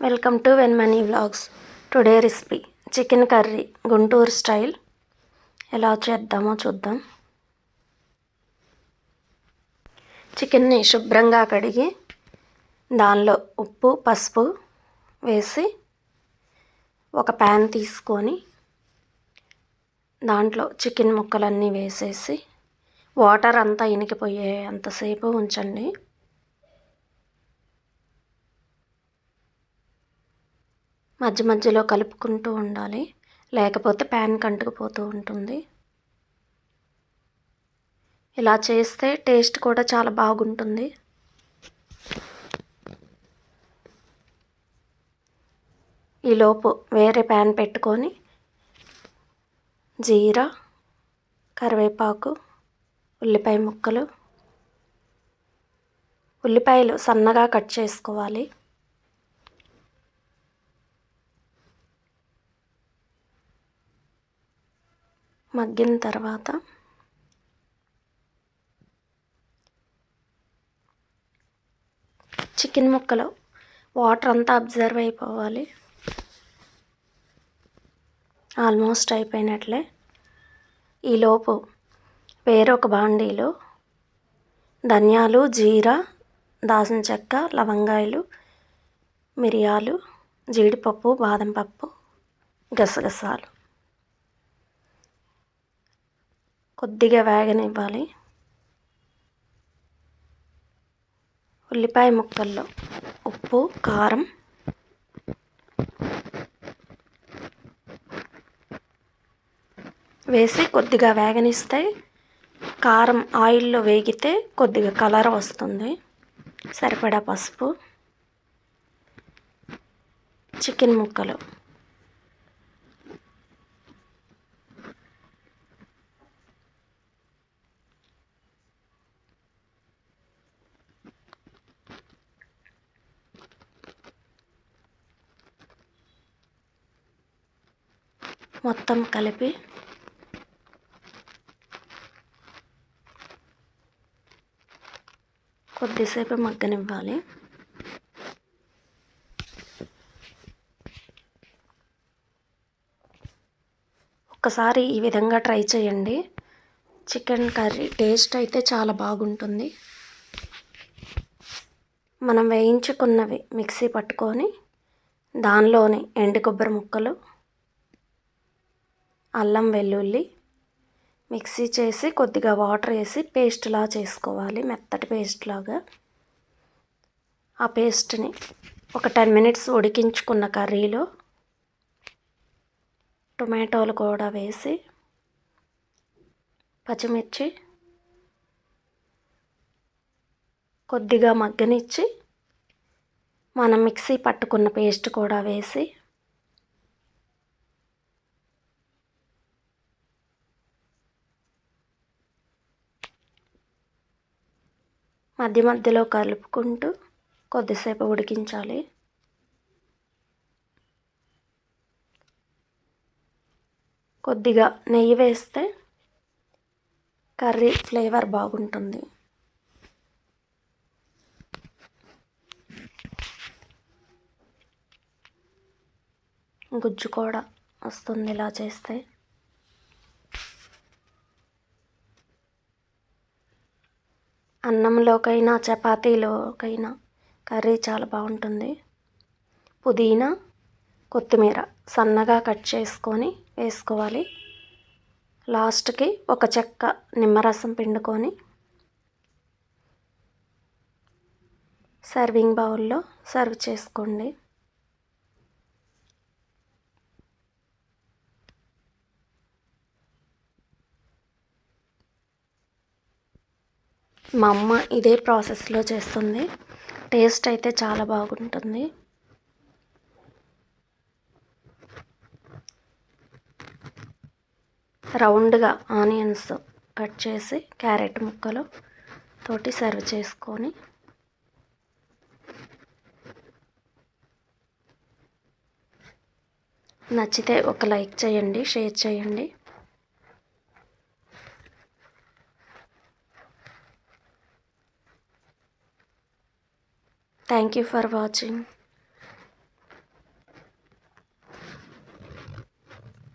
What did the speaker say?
Welcome to Venmani vlogs. Today recipe chicken curry Guntur style. ఎలా చేద్దామో చూద్దాం. చికెన్ని శుభ్రంగా కడిగి దానిలో ఉప్పు పసుపు వేసి ఒక ప్యాన్ తీసుకొని దాంట్లో చికెన్ ముక్కలన్నీ వేసేసి వాటర్ అంతా ఇనికిపోయే అంతసేపు ఉంచండి. మధ్య మధ్యలో కలుపుకుంటూ ఉండాలి, లేకపోతే ప్యాన్కి అంటుకుపోతూ ఉంటుంది. ఇలా చేస్తే టేస్ట్ కూడా చాలా బాగుంటుంది. ఈలోపు వేరే ప్యాన్ పెట్టుకొని జీరా, కరివేపాకు, ఉల్లిపాయ ముక్కలు, ఉల్లిపాయలు సన్నగా కట్ చేసుకోవాలి. మగ్గిన తర్వాత చికెన్ ముక్కలు వాటర్ అంతా అబ్జర్వ్ అయిపోవాలి. ఆల్మోస్ట్ అయిపోయినట్లే. ఈలోపు వేరొక బాండీలో ధనియాలు, జీరా, దాల్చిన చెక్క, లవంగాయలు, మిరియాలు, జీడిపప్పు, బాదం పప్పు, గసగసాలు కొద్దిగా వేగనివ్వాలి. ఉల్లిపాయ ముక్కల్లో ఉప్పు, కారం, వేసి కొద్దిగా వేగనిస్తే కారం ఆయిల్లో వేగితే కొద్దిగా కలర్ వస్తుంది. సరిపడా పసుపు, చికెన్ ముక్కలు, మొత్తం కలిపి కొద్దిసేపు మగ్గనివ్వాలి. ఒక్కసారి ఈ విధంగా ట్రై చేయండి. చికెన్ కర్రీ టేస్ట్ అయితే చాలా బాగుంటుంది. మనం వేయించుకున్నవి మిక్సీ పట్టుకొని దానిలోని ఎండు కొబ్బరి ముక్కలు, అల్లం వెల్లుల్లి మిక్సీ చేసి కొద్దిగా వాటర్ వేసి పేస్ట్లా చేసుకోవాలి, మెత్తటి పేస్ట్ లాగా. ఆ పేస్ట్ని ఒక 10 మినిట్స్ ఉడికించుకున్న కర్రీలో టొమాటోలు కూడా వేసి పచ్చిమిర్చి కొద్దిగా మగ్గనిచ్చి మనం మిక్సీ పట్టుకున్న పేస్ట్ కూడా వేసి మధ్య మధ్యలో కలుపుకుంటూ కొద్దిసేపు ఉడికించాలి. కొద్దిగా నెయ్యి వేస్తే కర్రీ ఫ్లేవర్ బాగుంటుంది. గుజ్జు కూడా వస్తుంది ఇలా చేస్తే. అన్నంలోకైనా చపాతీలోకైనా కర్రీ చాలా బాగుంటుంది. పుదీనా, కొత్తిమీర సన్నగా కట్ చేసుకొని వేసుకోవాలి. లాస్ట్కి ఒక చెక్క నిమ్మరసం పిండుకొని సర్వింగ్ బౌల్లో సర్వ్ చేసుకోండి. మా అమ్మ ఇదే ప్రాసెస్లో చేస్తుంది. టేస్ట్ అయితే చాలా బాగుంటుంది. రౌండ్గా ఆనియన్స్ కట్ చేసి క్యారెట్ ముక్కలు తోటి సర్వ్ చేసుకొని నచ్చితే ఒక లైక్ చేయండి, షేర్ చేయండి. Thank you for watching.